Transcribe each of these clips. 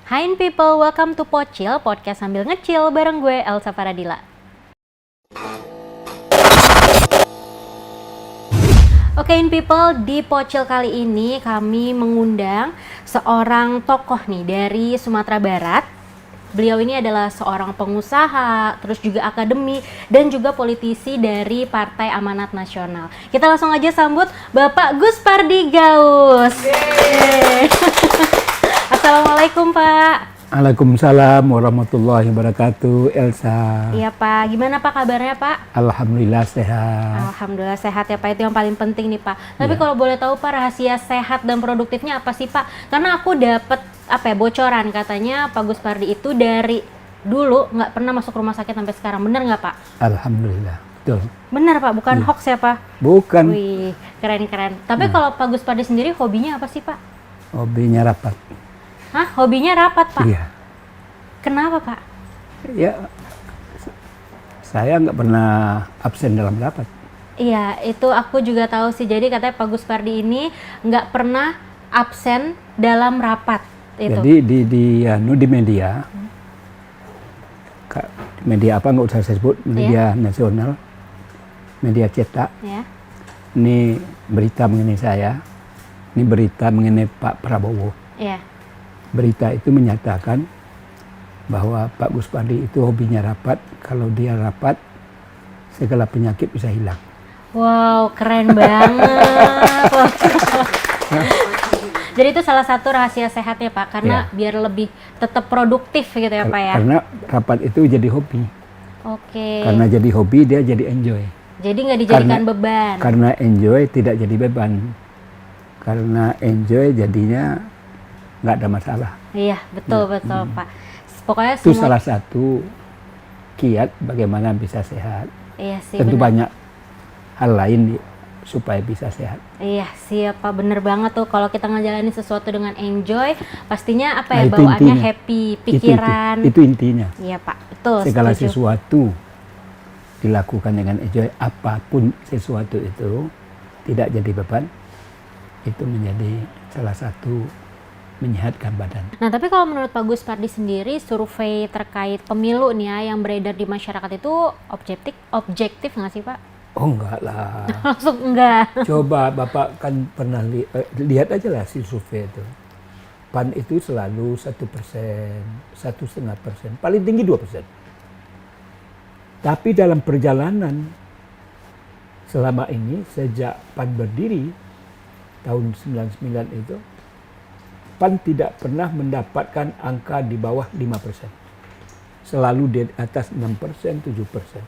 Hi people, welcome to Pocil, podcast sambil ngecil bareng gue Elsa Faradila. Oke people, di Pocil kali ini kami mengundang seorang tokoh nih dari Sumatera Barat. Beliau ini adalah seorang pengusaha, terus juga akademi, dan juga politisi dari Partai Amanat Nasional. Kita langsung aja sambut Bapak Gus Pardi Gaus. Assalamualaikum Pak. Waalaikumsalam warahmatullahi wabarakatuh, Elsa. Iya Pak, gimana Pak kabarnya Pak? Alhamdulillah sehat. Alhamdulillah sehat ya Pak, itu yang paling penting nih Pak. Tapi kalau boleh tahu Pak, rahasia sehat dan produktifnya apa sih Pak? Karena aku dapet bocoran katanya Pak Gus Pardi itu dari dulu nggak pernah masuk rumah sakit sampai sekarang, bener nggak Pak? Alhamdulillah, betul. Bener Pak, bukan hoax ya Pak? Bukan. Wih, keren-keren. Tapi kalau Pak Gus Pardi sendiri hobinya apa sih Pak? Hobinya rapat. Hah? Hobinya rapat Pak? Iya. Kenapa Pak? Ya, saya nggak pernah absen dalam rapat. Iya, itu aku juga tahu sih. Jadi katanya Pak Gus Pardi ini nggak pernah absen dalam rapat. Itu. Jadi di media, media apa nggak usah saya sebut, media nasional, media cetak. Ya. Ini berita mengenai saya, ini berita mengenai Pak Prabowo. Iya. Berita itu menyatakan bahwa Pak Gus Pardi itu hobinya rapat. Kalau dia rapat, segala penyakit bisa hilang. Wow, keren banget. Jadi itu salah satu rahasia sehatnya Pak, karena biar lebih tetap produktif gitu ya Pak ya. Karena rapat itu jadi hobi. Oke. Karena jadi hobi, dia jadi enjoy. Jadi nggak dijadikan beban. Karena enjoy tidak jadi beban. Karena enjoy jadinya nggak ada masalah. Iya, betul Pak. Pokoknya itu semua... salah satu kiat bagaimana bisa sehat. Iya sih. Tentu bener. banyak hal lain supaya bisa sehat. Iya siap Pak, bener banget tuh kalau kita ngejalanin sesuatu dengan enjoy, pastinya Nah, itu bawaannya intinya. happy, pikiran. Itu intinya. Iya Pak, betul. Segala setuju. sesuatu dilakukan dengan enjoy, apapun sesuatu itu tidak jadi beban, itu menjadi salah satu menyehatkan badan. Nah tapi kalau menurut Pak Gus Pardi sendiri, survei terkait pemilu nih ya yang beredar di masyarakat itu objektif nggak sih Pak? Oh enggak lah. Langsung enggak. Coba Bapak kan pernah lihat aja lah si survei itu. PAN itu selalu 1%, 1,5%, paling tinggi 2%. Tapi dalam perjalanan selama ini sejak PAN berdiri tahun 99 itu, PAN tidak pernah mendapatkan angka di bawah 5%. Selalu di atas 6%, 7%.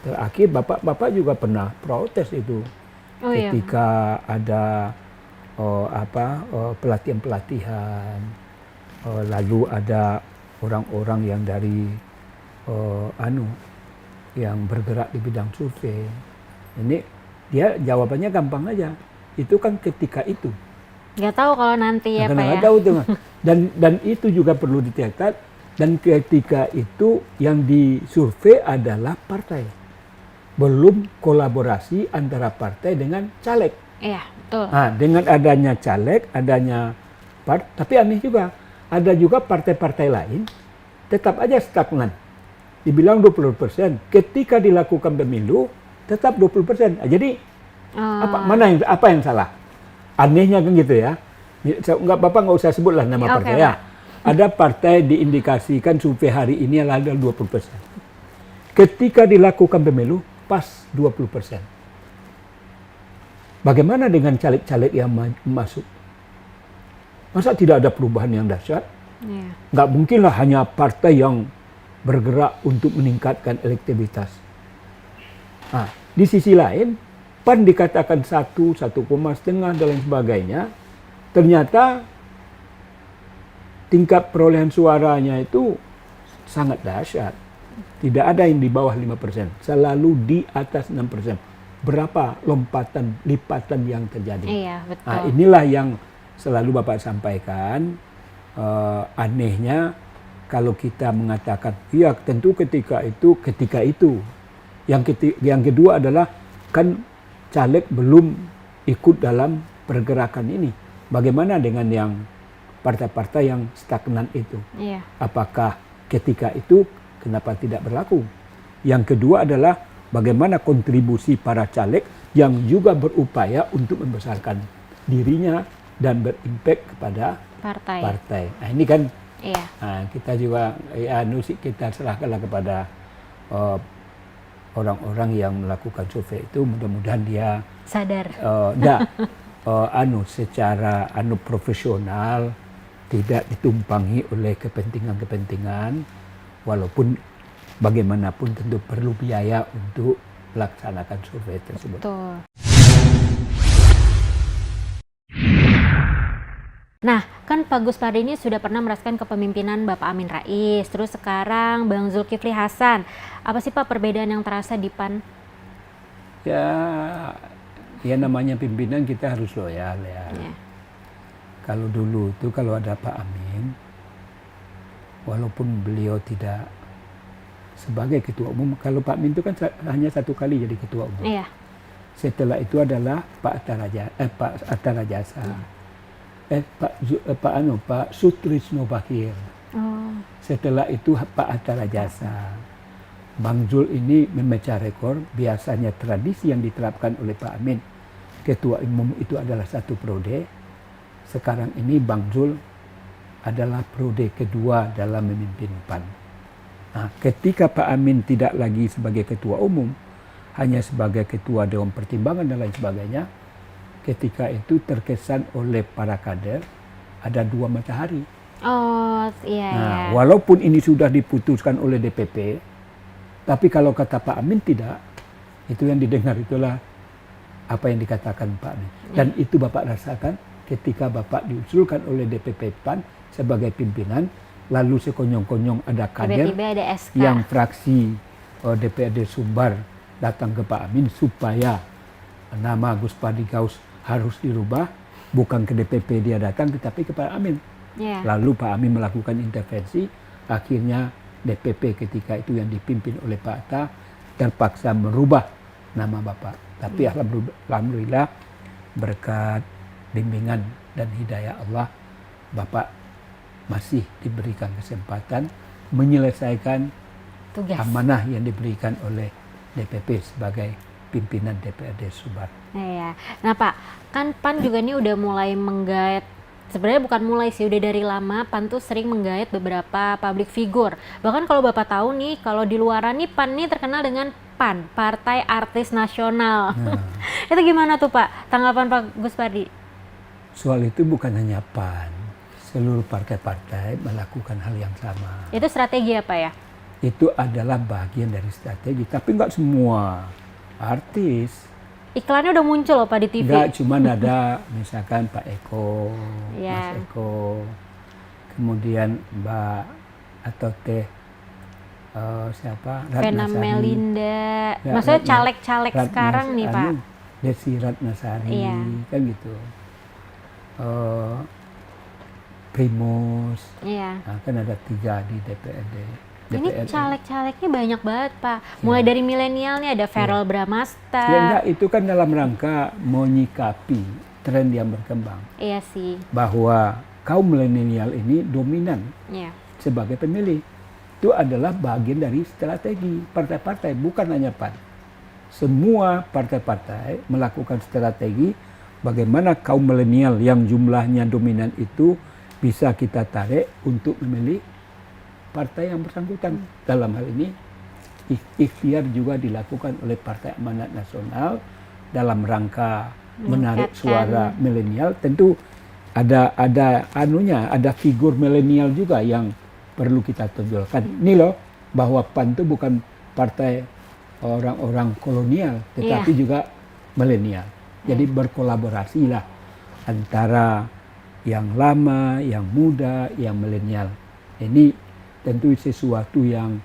Terakhir Bapak juga pernah protes itu ketika ada pelatihan-pelatihan, lalu ada orang-orang yang dari yang bergerak di bidang survei. Ini dia jawabannya gampang aja. Itu kan ketika itu. Nggak tahu kalau nanti ya Pak ya. Nggak tahu tuh. Dan itu juga perlu dicatat. Dan ketika itu yang disurvei adalah partai. Belum kolaborasi antara partai dengan caleg. Iya, betul. Nah, dengan adanya caleg, tapi aneh juga, ada juga partai-partai lain tetap aja stagnan. Dibilang 20%, ketika dilakukan pemilu tetap 20%. Nah, jadi apa yang salah? Anehnya kan gitu ya. Bapak nggak usah sebutlah nama partai ya. Ada partai diindikasikan survei hari ini ada 20%. Ketika dilakukan pemilu pas 20%. Bagaimana dengan caleg-caleg yang masuk? Masa tidak ada perubahan yang dahsyat? Nggak mungkinlah hanya partai yang bergerak untuk meningkatkan elektabilitas. Nah, di sisi lain, PAN dikatakan 1,5 dan lain sebagainya. Ternyata tingkat perolehan suaranya itu sangat dahsyat. Tidak ada yang di bawah 5%, selalu di atas 6%. Berapa lipatan yang terjadi? Iya, betul. Nah, inilah yang selalu Bapak sampaikan. Anehnya kalau kita mengatakan, iya tentu ketika itu. Yang kedua adalah kan caleg belum ikut dalam pergerakan ini. Bagaimana dengan yang partai-partai yang stagnan itu. Iya. Apakah ketika itu kenapa tidak berlaku? Yang kedua adalah bagaimana kontribusi para caleg yang juga berupaya untuk membesarkan dirinya dan berimpact kepada partai. Nah ini kan Iya. kita juga kita serahkanlah kepada orang-orang yang melakukan survei itu, mudah-mudahan dia Sadar. secara profesional, tidak ditumpangi oleh kepentingan-kepentingan, walaupun bagaimanapun tentu perlu biaya untuk melaksanakan survei tersebut. Betul. Nah, kan Pak Gus Pardi ini sudah pernah merasakan kepemimpinan Bapak Amin Rais, terus sekarang Bang Zulkifli Hasan. Apa sih Pak perbedaan yang terasa di PAN? Ya namanya pimpinan kita harus loyal ya. Kalau dulu itu kalau ada Pak Amin, walaupun beliau tidak sebagai ketua umum, kalau Pak Amin itu kan hanya 1 kali jadi ketua umum. Iya. Setelah itu adalah Pak Atta Rajasa. Pak Sutrisno Bakir. Setelah itu Pak Atta Rajasa. Bang Zul ini memecah rekor. Biasanya tradisi yang diterapkan oleh Pak Amin, ketua umum itu adalah 1 periode. Sekarang ini Bang Zul adalah periode kedua dalam memimpin PAN. Nah, ketika Pak Amin tidak lagi sebagai ketua umum, hanya sebagai ketua Dewan Pertimbangan dan lain sebagainya, ketika itu terkesan oleh para kader ada 2 matahari. Iya. Walaupun ini sudah diputuskan oleh DPP, tapi kalau kata Pak Amin tidak, itu yang didengar itulah apa yang dikatakan Pak Amin. Dan itu Bapak rasakan ketika Bapak diusulkan oleh DPP PAN sebagai pimpinan, lalu sekonyong-konyong ada kader Tiba-tiba ada SK. yang fraksi DPRD Sumbar datang ke Pak Amin supaya nama Gus Pardi Gaus harus dirubah, bukan ke DPP dia datang tetapi ke Pak Amin. Lalu Pak Amin melakukan intervensi, akhirnya DPP ketika itu yang dipimpin oleh Pak Atta terpaksa merubah nama Bapak. Tapi alhamdulillah berkat bimbingan dan hidayah Allah, Bapak masih diberikan kesempatan menyelesaikan tugas amanah yang diberikan oleh DPP sebagai pimpinan DPRD Sumbar. Iya. Nah Pak, kan PAN juga nih udah mulai menggait, sebenarnya bukan mulai sih, udah dari lama PAN tuh sering menggait beberapa public figure. Bahkan kalau Bapak tahu nih, kalau di luaran nih PAN nih terkenal dengan PAN, Partai Artis Nasional. Itu gimana tuh Pak, tanggapan Pak Gus Pardi? Soal itu bukan hanya PAN, seluruh partai-partai melakukan hal yang sama. Itu strategi apa ya? Itu adalah bagian dari strategi, tapi nggak semua artis. Iklannya udah muncul loh Pak di TV. Enggak, cuman ada misalkan Pak Eko, Mas Eko, kemudian Mbak atau Teh siapa? Vena Melinda. Maksudnya caleg-caleg sekarang nih Pak. Desi Ratnasari, kan gitu. Primus, nah, kan ada 3 di DPRD. Ini caleg-calegnya banyak banget Pak. Mulai dari milenial nih ada Verrel Bramasta. Ya enggak, itu kan dalam rangka menyikapi tren yang berkembang. Iya sih. Bahwa kaum milenial ini dominan sebagai pemilih. Itu adalah bagian dari strategi partai-partai, bukan hanya PAN. Semua partai-partai melakukan strategi bagaimana kaum milenial yang jumlahnya dominan itu bisa kita tarik untuk memilih partai yang bersangkutan. Dalam hal ini ikhtiar juga dilakukan oleh Partai Amanat Nasional dalam rangka menarik suara milenial. Tentu ada figur milenial juga yang perlu kita tonjolkan. Ini loh, bahwa PAN itu bukan partai orang-orang kolonial, tetapi juga milenial. Jadi berkolaborasi lah antara yang lama, yang muda, yang milenial. Ini tentu sesuatu yang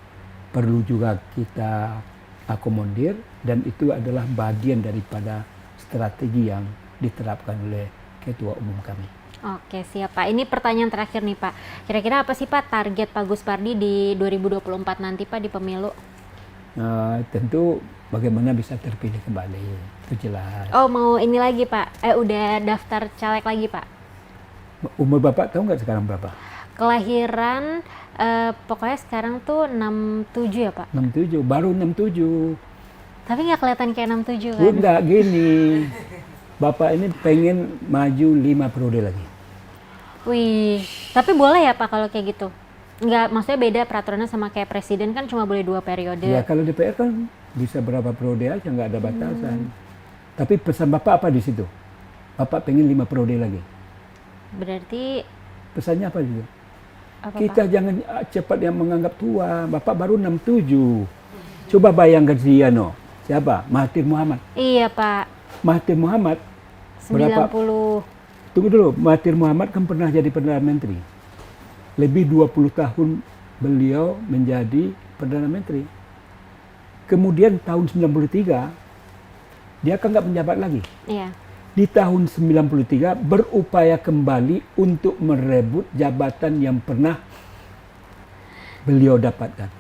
perlu juga kita akomodir, dan itu adalah bagian daripada strategi yang diterapkan oleh Ketua Umum kami. Oke, siap Pak. Ini pertanyaan terakhir nih Pak. Kira-kira apa sih Pak target Pak Gus Pardi di 2024 nanti Pak di pemilu? Tentu bagaimana bisa terpilih kembali, itu jelas. Oh, mau ini lagi Pak? Udah daftar caleg lagi Pak? Umur Bapak tahu nggak sekarang berapa? Kelahiran pokoknya sekarang tuh 67 ya Pak. 67, baru 67. Tapi nggak kelihatan kayak 67 kan? Enggak gini. Bapak ini pengen maju 5 periode lagi. Wih, tapi boleh ya Pak kalau kayak gitu? Nggak, maksudnya beda peraturannya sama kayak presiden kan cuma boleh 2 periode. Ya kalau DPR kan bisa berapa periode aja, nggak ada batasan. Tapi pesan Bapak apa di situ? Bapak pengen 5 periode lagi. Berarti Pesannya apa gitu? apa Kita Pak? jangan cepat yang menganggap tua. Bapak baru 67. Coba bayangkan si siapa? Mahathir Muhammad. Iya Pak, Mahathir Muhammad, berapa? 90. Tunggu dulu, Mahathir Muhammad kan pernah jadi Perdana Menteri. Lebih 20 tahun beliau menjadi Perdana Menteri. Kemudian tahun 93, dia kan nggak menjabat lagi. Iya. Di tahun 93 berupaya kembali untuk merebut jabatan yang pernah beliau dapatkan.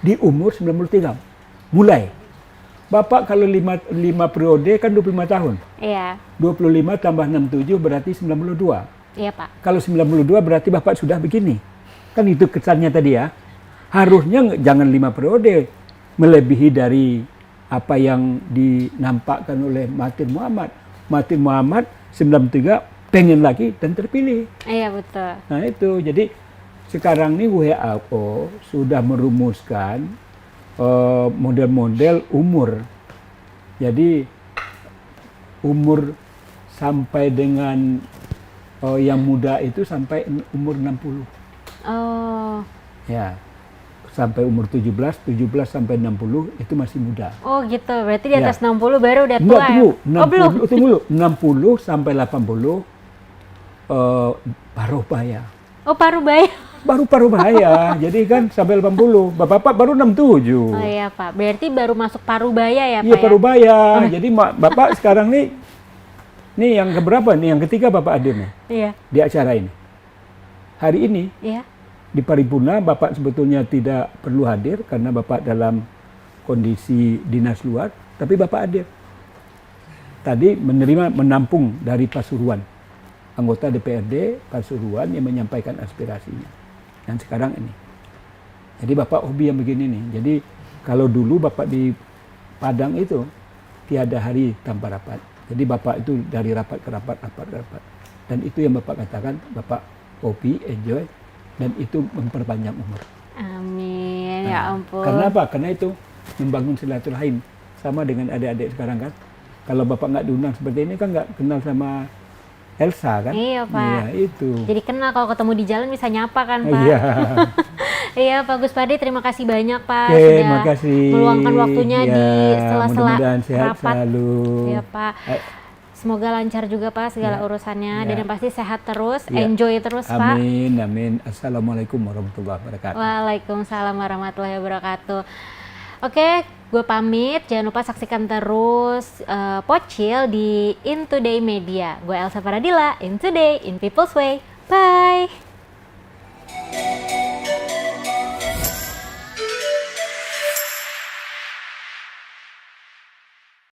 Di umur 93, mulai. Bapak kalau 5 periode kan 25 tahun. Iya. 25 tambah 67 berarti 92. Iya Pak. Kalau 92 berarti Bapak sudah begini. Kan itu kesannya tadi ya. Harusnya jangan 5 periode. Melebihi dari apa yang dinampakkan oleh Mahathir Muhammad. Mahathir Muhammad 93 pengen lagi dan terpilih. Iya betul. Nah itu, jadi sekarang ini WHO sudah merumuskan model-model umur. Jadi umur sampai dengan yang muda itu sampai umur 60. Oh. Ya. Sampai umur 17 sampai 60 itu masih muda. Oh gitu. Berarti di Ya. atas 60 baru udah tua. Enggak, tunggu. Ya? Oh belum. Tunggu. 60 sampai 80 paruh baya. Oh paruh baya. Baru paruh baya. Jadi kan sampai 80. Bapak baru 67. Oh iya Pak. Berarti baru masuk paruh baya ya Pak Iya, ya? paruh baya. Jadi Bapak sekarang nih yang keberapa nih? Yang ketiga Bapak hadir nih Iya. di acara ini. Hari ini Iya. di paripurna Bapak sebetulnya tidak perlu hadir karena Bapak dalam kondisi dinas luar, tapi Bapak hadir. Tadi menampung dari Pasuruan, anggota DPRD Pasuruan yang menyampaikan aspirasinya. Dan sekarang ini. Jadi Bapak hobi yang begini nih. Jadi kalau dulu Bapak di Padang itu tiada hari tanpa rapat. Jadi Bapak itu dari rapat ke rapat. Dan itu yang Bapak katakan, Bapak hobi, enjoy, dan itu memperpanjang umur. Amin. Ya ampun. Karena apa? Karena itu membangun silaturahim. Sama dengan adik-adik sekarang kan. Kalau Bapak nggak diundang seperti ini kan nggak kenal sama Elsa kan? Iya Pak. Iya itu. Jadi kenal kalau ketemu di jalan bisa nyapa kan Pak. Iya. Iya Pak Gus Padi, terima kasih banyak Pak Oke, sudah makasih. meluangkan waktunya Ya, di sela-sela mudah-mudahan sehat rapat. selalu. Iya Pak. Semoga lancar juga Pak segala Ya. urusannya Ya. dan yang pasti sehat terus, Ya. enjoy terus Pak. Amin, amin. Assalamualaikum warahmatullahi wabarakatuh. Waalaikumsalam warahmatullahi wabarakatuh. Oke, gue pamit. Jangan lupa saksikan terus Pocil di In Today Media. Gue Elsa Faradila, In Today, In People's Way. Bye!